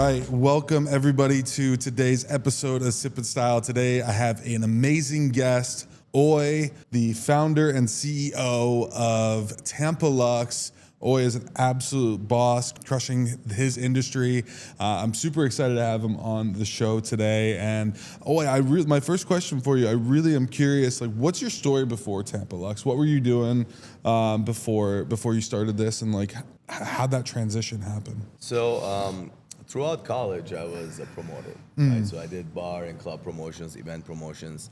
right, welcome everybody to today's episode of Sip and Style. Today I have an amazing guest, Oy, the founder and CEO of Tampa Luxe. Oy is an absolute boss, crushing his industry. I'm super excited to have him on the show today. And Oy, my first question for you, I really am curious, like, what's your story before Tampa Luxe? What were you doing before you started this, and like, how'd that transition happen? So throughout college, I was a promoter. Right? So I did bar and club promotions, event promotions.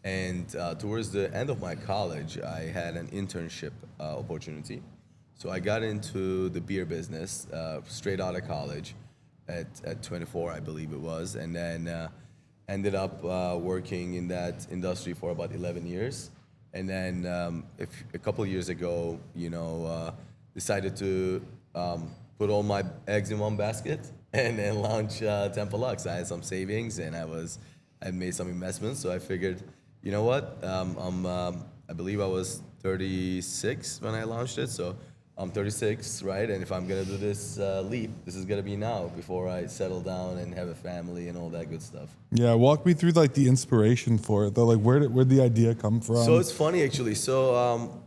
And towards the end of my college, I had an internship opportunity. So I got into the beer business straight out of college at 24, I believe it was. And then ended up working in that industry for about 11 years. And then a couple of years ago, decided to put all my eggs in one basket and then launch Tampa Luxe. I had some savings and I made some investments, so I figured, you know what, I believe I was 36 when I launched it, so I'm 36, right? And if I'm gonna do this leap, this is gonna be now before I settle down and have a family and all that good stuff. Yeah, walk me through like the inspiration for it though. Like, where'd the idea come from? So it's funny actually. So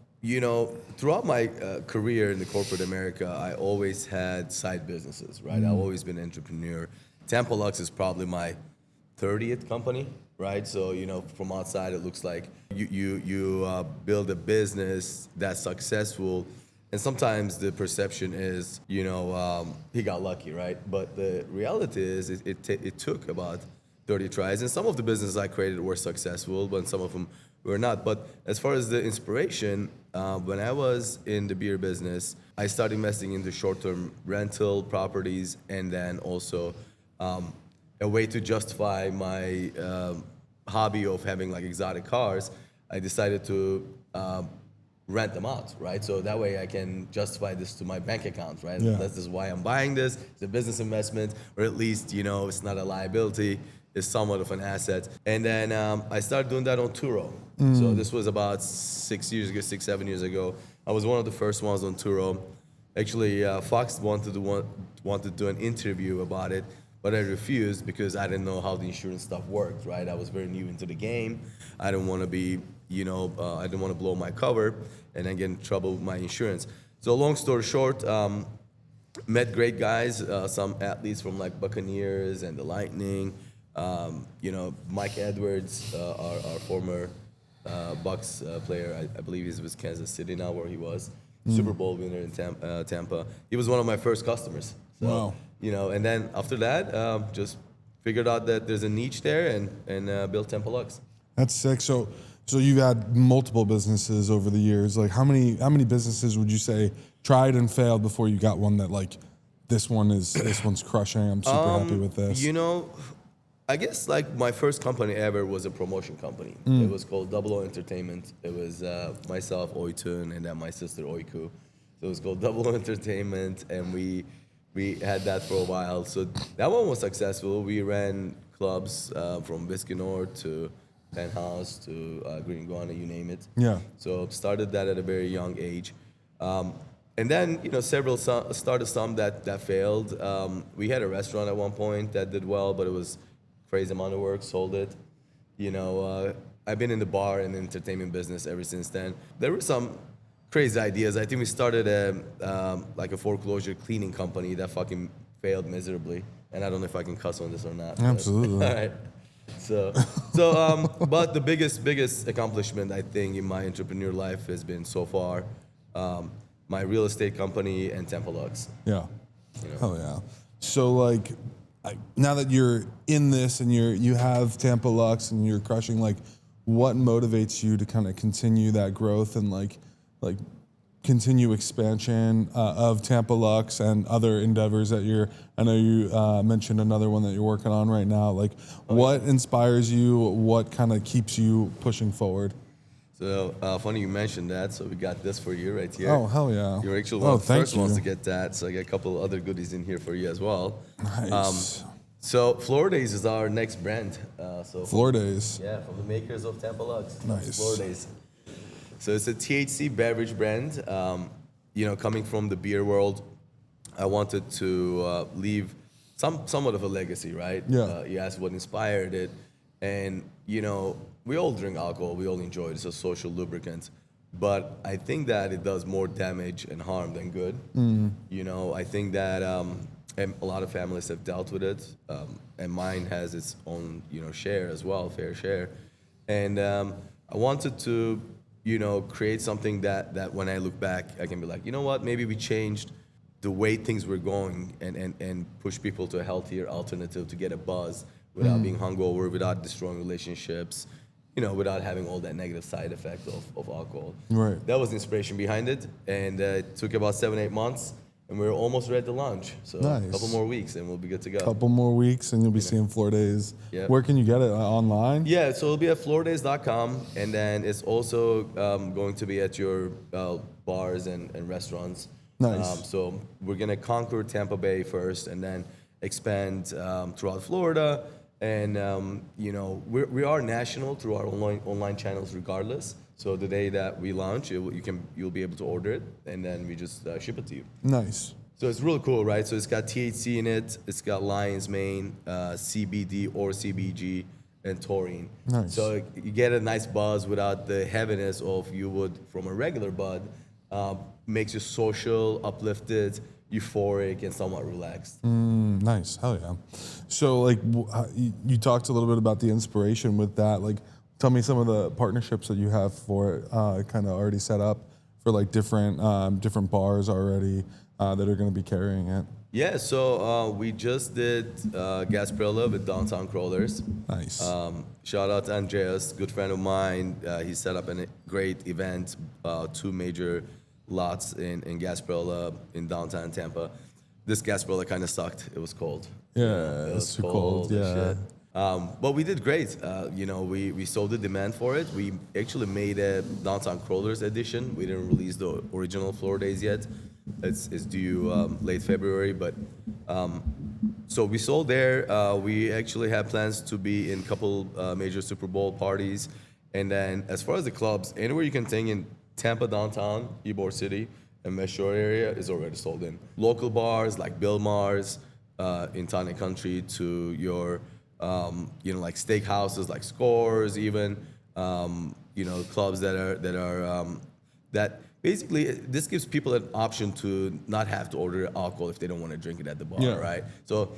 throughout my career in the corporate America, I always had side businesses, right? I've always been an entrepreneur. Tampa Luxe is probably my 30th company, right? So, from outside, it looks like you build a business that's successful. And sometimes the perception is, he got lucky, right? But the reality is it took about 30 tries. And some of the businesses I created were successful, but some of them were not. But as far as the inspiration, when I was in the beer business, I started investing into short-term rental properties, and then also a way to justify my hobby of having like exotic cars, I decided to rent them out, right? So that way I can justify this to my bank account, right? Yeah. This is why I'm buying this. It's a business investment, or at least, it's not a liability. It's somewhat of an asset. And then I started doing that on Turo. So this was about 7 years ago. I was one of the first ones on Turo. Actually, Fox wanted to do an interview about it, but I refused because I didn't know how the insurance stuff worked, right? I was very new into the game. I didn't want to be, I didn't want to blow my cover and then get in trouble with my insurance. So long story short, met great guys, some athletes from like Buccaneers and the Lightning. Mike Edwards, our former Bucks player, I believe he's with Kansas City now, where he was. Super Bowl winner in Tampa. He was one of my first customers. So, Wow. And then after that, just figured out that there's a niche there and built Tampa Luxe. That's sick. So you've had multiple businesses over the years. Like, how many businesses would you say tried and failed before you got one that like this one's crushing? I'm super happy with this. I guess like my first company ever was a promotion company. It was called Double O Entertainment. It was myself, Oytun, and then my sister Oyku. So it was called Double O Entertainment, and we had that for a while. So that one was successful. We ran clubs from Whiskey North to Penthouse to Green Iguana, you name it. Yeah. So started that at a very young age. And then, started some that failed. We had a restaurant at one point that did well, but it was crazy amount of work, sold it. I've been in the bar and entertainment business ever since then. There were some crazy ideas. I think we started a foreclosure cleaning company that fucking failed miserably. And I don't know if I can cuss on this or not. Absolutely. All right. So, but the biggest accomplishment I think in my entrepreneur life has been so far my real estate company and Tampa Luxe. Yeah. Oh yeah. So like, now that you're in this and you have Tampa Luxe and you're crushing, like, what motivates you to kind of continue that growth and like continue expansion of Tampa Luxe and other endeavors that I know you mentioned another one that you're working on right now. Like, what inspires you? What kind of keeps you pushing forward? So funny you mentioned that. So we got this for you right here. Oh, hell yeah. You're actually one of the first ones to get that. So I got a couple of other goodies in here for you as well. Nice. So Floridays is our next brand. Floridays. Yeah, from the makers of Tampa Luxe. Nice. Floridays. So it's a THC beverage brand. Coming from the beer world, I wanted to leave somewhat of a legacy, right? Yeah. You asked what inspired it, and we all drink alcohol, we all enjoy it. It's a social lubricant, but I think that it does more damage and harm than good. I think that and a lot of families have dealt with it, and mine has its own share as well, fair share, and I wanted to create something that when I look back, I can be like, you know what, maybe we changed the way things were going and push people to a healthier alternative to get a buzz without being hungover, without destroying relationships, without having all that negative side effect of alcohol. Right. That was the inspiration behind it, and it took about 7-8 months, and we're almost ready to launch. So Nice. a couple more weeks, and we'll be good to go. Couple more weeks, and you'll be seeing Floor Days. Yep. Where can you get it? Online? Yeah, so it'll be at floordays.com, and then it's also going to be at your bars and restaurants. Nice. So we're gonna conquer Tampa Bay first, and then expand throughout Florida. And we are national through our online channels, regardless. So the day that we launch, you'll be able to order it, and then we just ship it to you. Nice. So it's really cool, right? So it's got THC in it, it's got lion's mane, CBD or CBG, and taurine. Nice. So you get a nice buzz without the heaviness of you would from a regular bud. Makes you social, uplifted, euphoric, and somewhat relaxed. Nice. Hell yeah. So like you talked a little bit about the inspiration with that. Like, tell me some of the partnerships that you have for it, kind of already set up for like different bars already that are going to be carrying it. Yeah, so we just did Gasparilla with Downtown Crawlers. Nice. Shout out to Andreas, good friend of mine. He set up a great event, 2 major lots in Gasparilla in downtown Tampa. This Gasparilla kind of sucked. It was cold. Yeah, it was it's too cold. as Yeah. shit. But we did great. We saw the demand for it. We actually made a Downtown Crawlers edition. We didn't release the original Floor Days yet. It's due late February, but so we sold there. We actually have plans to be in a couple major Super Bowl parties, and then as far as the clubs, anywhere you can think in Tampa downtown, Ybor City, and West Shore area is already sold in. Local bars like Bill Maher's in Town and Country, to your like steakhouses like Scores, even clubs that basically this gives people an option to not have to order alcohol if they don't want to drink it at the bar, Yeah. right? So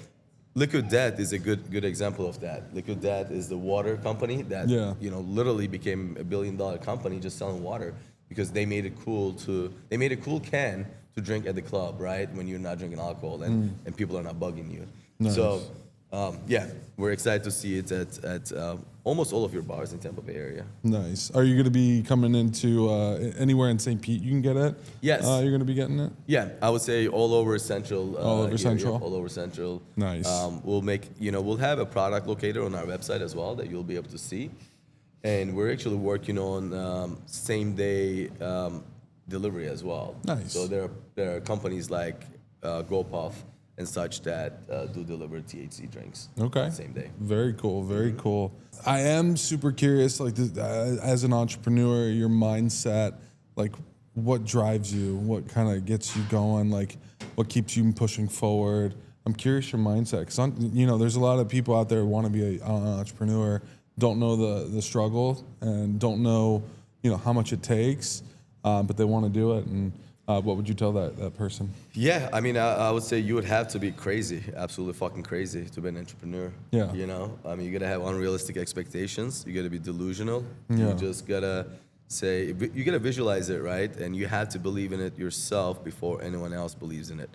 Liquid Death is a good example of that. Liquid Death is the water company that literally became $1 billion company just selling water, because they made it cool can to drink at the club, right? When you're not drinking alcohol and people are not bugging you. Nice. So we're excited to see it at almost all of your bars in Tampa Bay area. Nice. Are you going to be coming into anywhere in St. Pete? You can get it. Yes. You're going to be getting it. Yeah, I would say all over Central. All over Central? All over Central. Nice. We'll have a product locator on our website as well that you'll be able to see. And we're actually working on same day delivery as well. Nice. So there are companies like GoPuff and such that do deliver THC drinks. Okay. Same day. Very cool. Very cool. I am super curious, like as an entrepreneur, your mindset, like what drives you, what kind of gets you going, like what keeps you pushing forward. I'm curious your mindset, because there's a lot of people out there who want to be an entrepreneur, don't know the struggle and don't know how much it takes, but they want to do it. And what would you tell that person? Yeah, I mean, I would say you would have to be crazy, absolutely fucking crazy, to be an entrepreneur. Yeah. You gotta have unrealistic expectations. You gotta be delusional. Yeah. You just gotta you gotta visualize it, right? And you have to believe in it yourself before anyone else believes in it.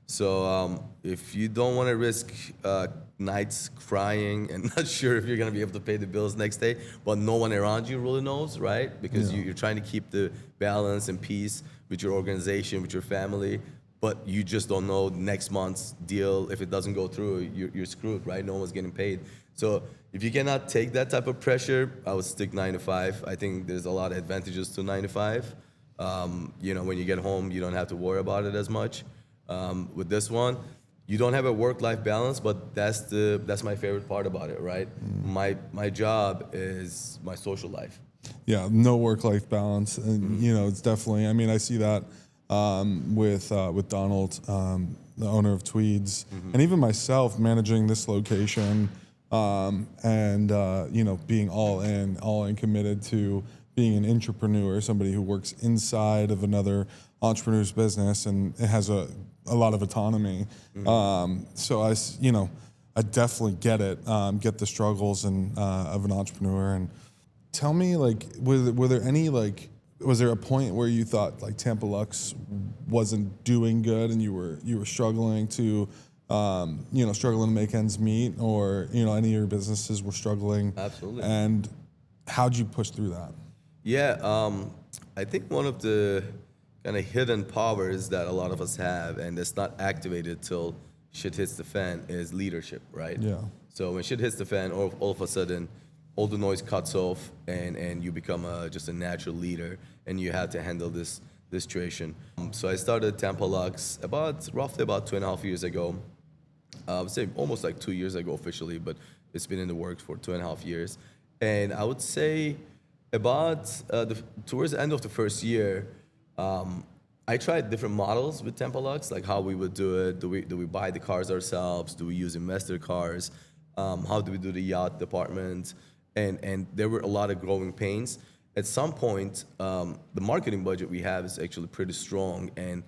So if you don't want to risk nights crying and not sure if you're going to be able to pay the bills next day, but no one around you really knows, right? Because you're trying to keep the balance and peace with your organization, with your family, but you just don't know next month's deal. If it doesn't go through, you're screwed, right? No one's getting paid. So if you cannot take that type of pressure, I would stick 9 to 5. I think there's a lot of advantages to 9 to 5. When you get home, you don't have to worry about it as much. With this one, you don't have a work-life balance, but that's my favorite part about it, right? My job is my social life. Yeah, no work-life balance, and it's definitely. I mean, I see that with Donald. the owner of Tweeds, and even myself managing this location, and being all in committed to being an entrepreneur, somebody who works inside of another entrepreneur's business, and it has a lot of autonomy. So I definitely get it, get the struggles of an entrepreneur. And tell me, like, were there any, like, was there a point where you thought like Tampa Luxe wasn't doing good and you were struggling to struggling to make ends meet, or any of your businesses were struggling? Absolutely. And how'd you push through that? Yeah, I think one of the kind of hidden powers that a lot of us have, and it's not activated till shit hits the fan, is leadership, right? Yeah. So when shit hits the fan, all of a sudden, all the noise cuts off, and you become just a natural leader, and you have to handle this situation. So I started Tampa Luxe roughly about 2.5 years ago. I would say almost like 2 years ago officially, but it's been in the works for 2.5 years. And I would say about towards the end of the first year, I tried different models with Tampa Luxe, like how we would do it. Do we buy the cars ourselves? Do we use investor cars? How do we do the yacht department? And there were a lot of growing pains. At some point, the marketing budget we have is actually pretty strong, and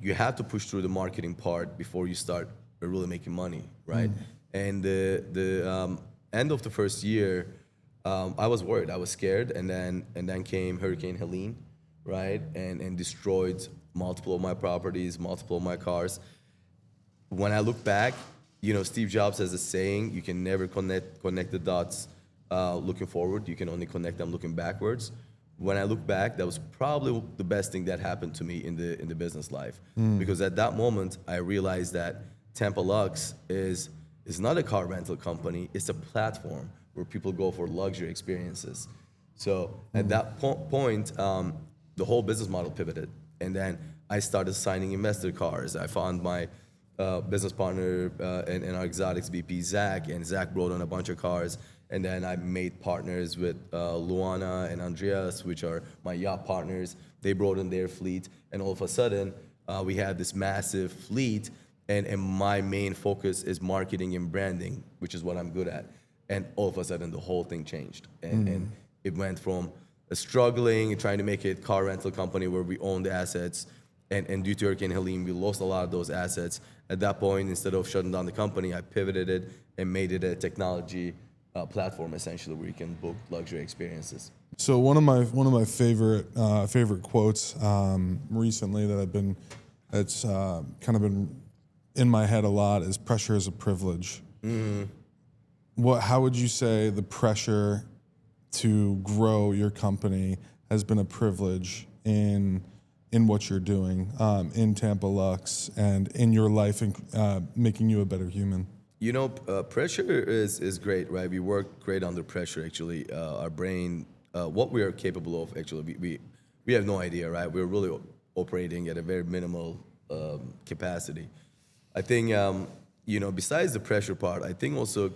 you have to push through the marketing part before you start really making money, right? And the end of the first year, I was worried, I was scared, and then came Hurricane Helene, right? And destroyed multiple of my properties, multiple of my cars. When I look back, Steve Jobs has a saying: you can never connect the dots looking forward. You can only connect them looking backwards. When I look back, that was probably the best thing that happened to me in the business life, because at that moment I realized that Tampa Luxe is not a car rental company. It's a platform where people go for luxury experiences. So at that point, the whole business model pivoted, and then I started signing investor cars. I found my business partner and our exotics VP, Zach, and Zach brought on a bunch of cars. And then I made partners with Luana and Andreas, which are my yacht partners. They brought in their fleet, and all of a sudden, we had this massive fleet, and my main focus is marketing and branding, which is what I'm good at. And all of a sudden, the whole thing changed. And it went from struggling and trying to make it car rental company where we own the assets, and due to Hurricane Helene, we lost a lot of those assets. At that point, instead of shutting down the company, I pivoted it and made it a technology platform, essentially, where you can book luxury experiences. So one of my favorite quotes recently it's kind of been in my head a lot, is pressure is a privilege. How would you say the pressure to grow your company has been a privilege in what you're doing in Tampa Luxe and in your life, and making you a better human? Pressure is great, right? We work great under pressure, actually. Our brain, what we are capable of, actually, we have no idea, right? We're really operating at a very minimal capacity. I think, besides the pressure part, I think also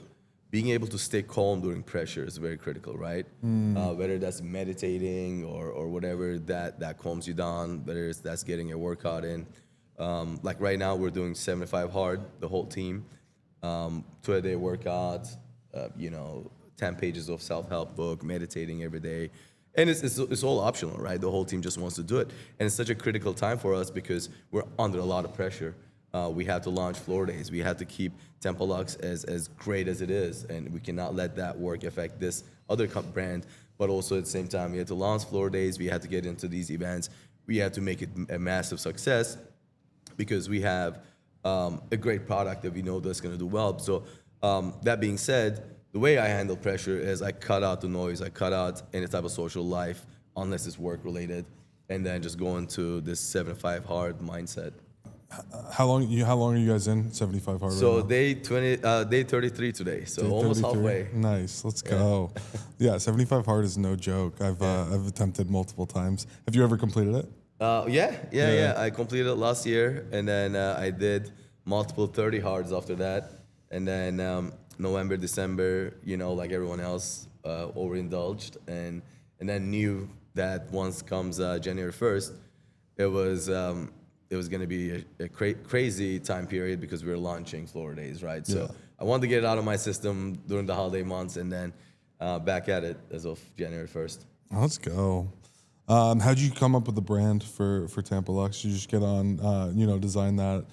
being able to stay calm during pressure is very critical, right? Whether that's meditating or whatever that calms you down, whether that's getting a workout in. Like right now, we're doing 75 hard, the whole team. 2-a-day workouts, 10 pages of self-help book, meditating every day. And it's all optional, right? The whole team just wants to do it. And it's such a critical time for us because we're under a lot of pressure. We have to launch floor days. We have to keep Tampa Luxe as great as it is. And we cannot let that work affect this other brand. But also at the same time, we have to launch floor days. We have to get into these events. We have to make it a massive success because we have a great product that we know that's going to do well. So that being said, the way I handle pressure is I cut out the noise. I cut out any type of social life unless it's work related, and then just go into this 75 hard mindset. How long are you guys in 75 hard? So right now? day 33 today. So Day almost 33? halfway. Nice. Let's go. Yeah, 75 hard is no joke. I've attempted multiple times. Have you ever completed it? Yeah. I completed it last year, and then I did multiple 30 hards after that, and then November, December, like everyone else, overindulged, and then knew that once comes January 1st, it was it was going to be a crazy time period because we were launching Floor Days, right? So Yeah. I wanted to get it out of my system during the holiday months, and then back at it as of January 1st. Let's go. How'd you come up with the brand for Tampa Luxe? Did you just get on, design that,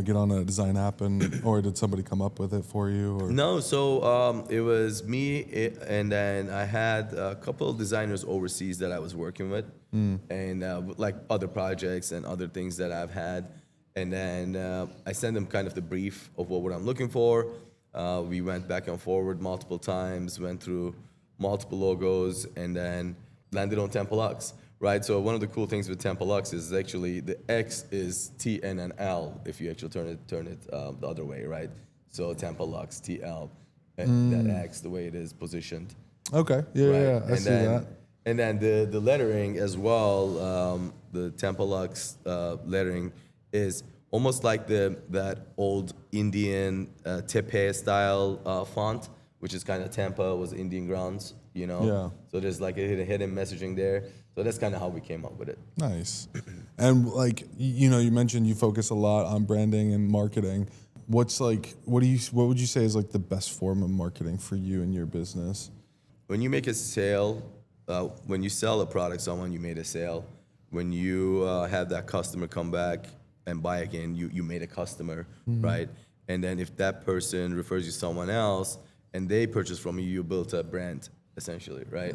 get on a design app, or did somebody come up with it for you? Or? No, so it was me, and then I had a couple of designers overseas that I was working with, and like other projects and other things that I've had. And then I sent them kind of the brief of what I'm looking for. We went back and forward multiple times, went through multiple logos, and then landed on Tampa Luxe. Right, so one of the cool things with Tampa Luxe is actually the X is T N and L if you actually turn it the other way, right? So Tampa Luxe TL, and that X the way it is positioned. Okay, yeah, I and see then, that. And then the lettering as well, the Tampa Luxe lettering is almost like that old Indian tepe style font, which is kind of Tampa was Indian grounds, Yeah. So there's like a hidden messaging there. So that's kind of how we came up with it. Nice. And like, you mentioned you focus a lot on branding and marketing. What would you say is like the best form of marketing for you and your business? When you make a sale, when you sell a product, someone you made a sale. When you have that customer come back and buy again, you made a customer, right? And then if that person refers you to someone else and they purchase from you, you built a brand essentially, right?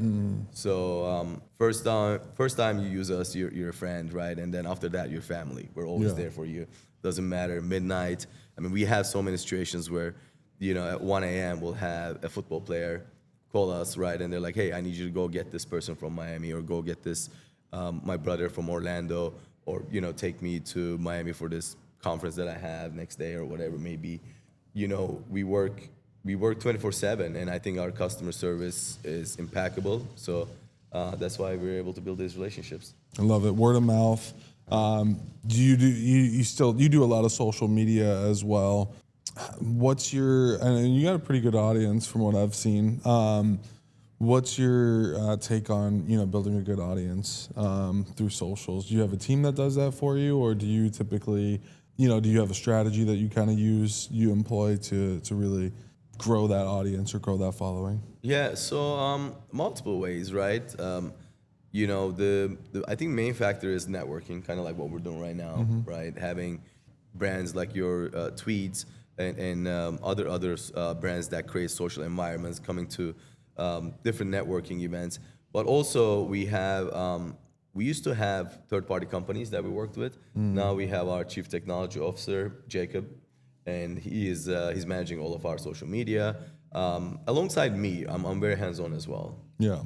So first time you use us, you're a friend, right? And then after that, you're family. We're always there for you. Doesn't matter, midnight. I mean, we have so many situations where, at 1 a.m. we'll have a football player call us, right? And they're like, hey, I need you to go get this person from Miami, or go get this, my brother from Orlando, or, take me to Miami for this conference that I have next day, or whatever it may be. We work 24/7, and I think our customer service is impeccable. So that's why we're able to build these relationships. I love it. Word of mouth. You do a lot of social media as well. And you got a pretty good audience from what I've seen. What's your take on building a good audience through socials? Do you have a team that does that for you, or do you typically do you have a strategy that you employ to really grow that audience or grow that following? Yeah, so multiple ways, right? I think main factor is networking, kind of like what we're doing right now, right? Having brands like your tweets and other brands that create social environments coming to different networking events. But also we used to have third-party companies that we worked with. Now we have our chief technology officer, Jacob, and he's managing all of our social media. Alongside me, I'm very hands-on as well. Yeah,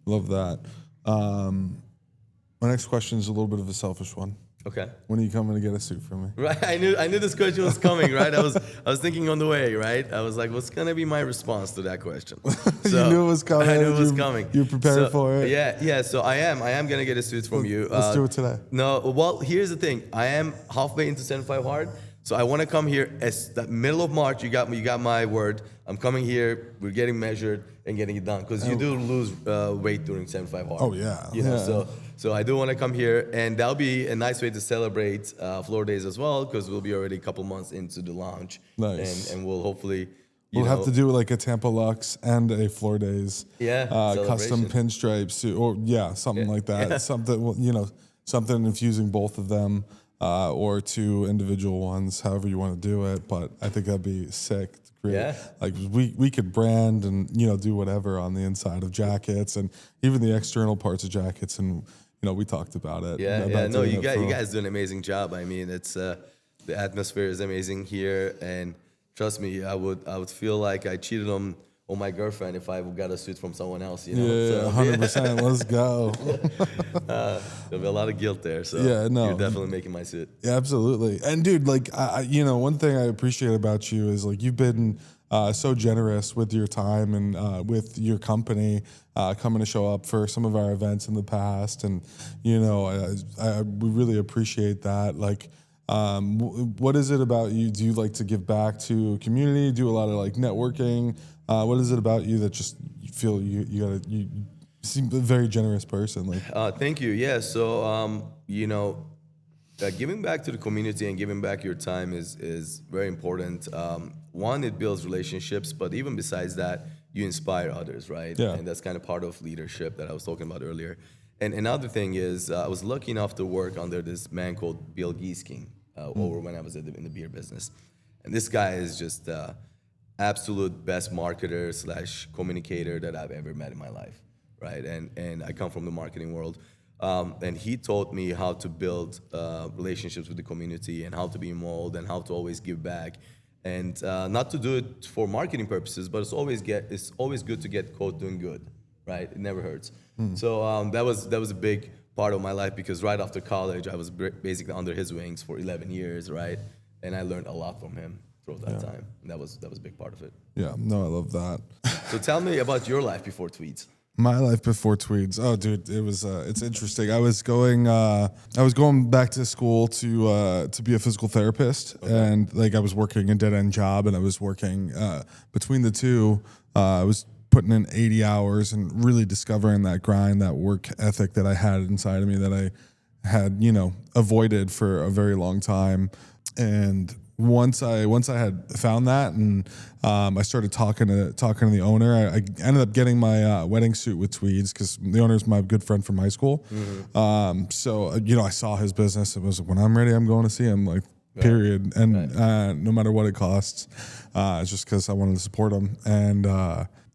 love that. My next question is a little bit of a selfish one. Okay. When are you coming to get a suit from me? Right, I knew this question was coming. Right, I was thinking on the way. Right, I was like, what's gonna be my response to that question? So, you knew it was coming. I knew it was coming. You prepared for it. Yeah. So I am gonna get a suit from you. Let's do it today. No, well, here's the thing. I am halfway into 75 hard, so I want to come here as the middle of March. You got my word. I'm coming here. We're getting measured and getting it done, because you do lose weight during 75 hard. Oh yeah. So I do want to come here, and that'll be a nice way to celebrate Floor Days as well, because we'll be already a couple months into the launch. Nice. And we'll hopefully we'll have to do like a Tampa Luxe and a Floor Days. Custom pinstripe suit, or something like that. Yeah. Something infusing both of them, or two individual ones, however you want to do it. But I think that'd be sick. Yeah. Like we could brand and do whatever on the inside of jackets and even the external parts of jackets, and we talked about it. No, you guys do an amazing job. I mean, it's the atmosphere is amazing here, and trust me, I would feel like I cheated on my girlfriend if I got a suit from someone else. Yeah, 100%. Let's go. There'll be a lot of guilt there. So you're definitely making my suit. Yeah, absolutely. And dude, like one thing I appreciate about you is like you've been so generous with your time and with your company, coming to show up for some of our events in the past, and we really appreciate that. Like, what is it about you? Do you like to give back to community? Do a lot of like networking? What is it about you that just you feel you seem a very generous person? Like, thank you. Yeah. So giving back to the community and giving back your time is very important. One, it builds relationships, but even besides that, you inspire others, right? Yeah. And that's kind of part of leadership that I was talking about earlier. And another thing is, I was lucky enough to work under this man called Bill Giesking over when I was in the beer business. And this guy is just absolute best marketer / communicator that I've ever met in my life, right? And I come from the marketing world. And he taught me how to build relationships with the community and how to be involved and how to always give back. And not to do it for marketing purposes, but it's always good to get caught doing good, right? It never hurts. So that was a big part of my life, because right after college, I was basically under his wings for 11 years, right? And I learned a lot from him throughout that time. And that was a big part of it. Yeah, no, I love that. So tell me about your life before Tweeds. My life before Tweeds. Oh, dude, it was. It's interesting. I was going back to school to be a physical therapist, and like I was working a dead end job, and I was working between the two. I was putting in 80 hours and really discovering that grind, that work ethic that I had inside of me that I had, avoided for a very long time. And once I had found that, and I started talking to the owner, I ended up getting my wedding suit with tweeds because the owner's my good friend from high school. So I saw his business. It was, when I'm ready, I'm going to see him. Like, period. And no matter what it costs, it's just because I wanted to support him. And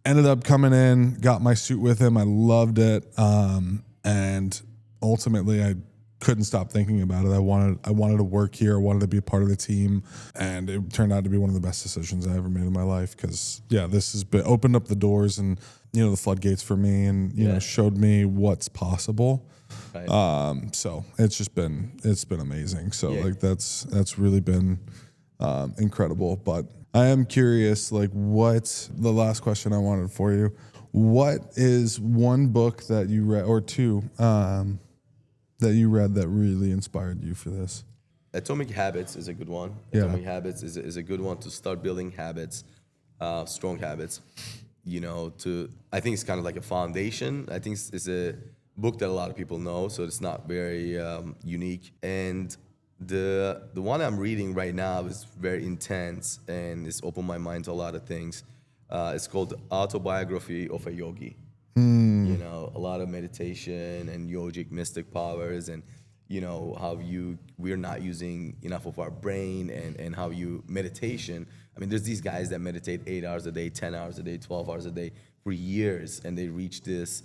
ended up coming in, got my suit with him. I loved it, and ultimately I couldn't stop thinking about it. I wanted to work here. I wanted to be a part of the team, and it turned out to be one of the best decisions I ever made in my life. Because this has opened up the doors and the floodgates for me, and showed me what's possible. Right. So it's been amazing. So that's really been incredible. But I am curious, like, what's the last question I wanted for you? What is one book that you read, or two, that you read that really inspired you for this? Atomic Habits is a good one. Yeah. Atomic Habits is a good one to start building habits, strong habits. I think it's kind of like a foundation. I think it's a book that a lot of people know, so it's not very unique. And the one I'm reading right now is very intense, and it's opened my mind to a lot of things. It's called Autobiography of a Yogi. A lot of meditation and yogic mystic powers, and how we're not using enough of our brain, and how meditation. I mean, there's these guys that meditate 8 hours a day, 10 hours a day, 12 hours a day for years, and they reach this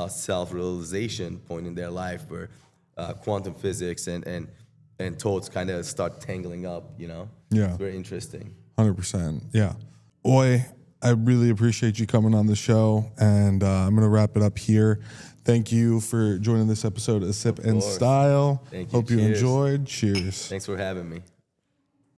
self-realization point in their life where quantum physics and thoughts kind of start tangling up. Yeah, it's very interesting. 100%. Yeah, Oy, I really appreciate you coming on the show, and I'm going to wrap it up here. Thank you for joining this episode of Sip and Style. Thank you. Hope you enjoyed. Cheers. Thanks for having me.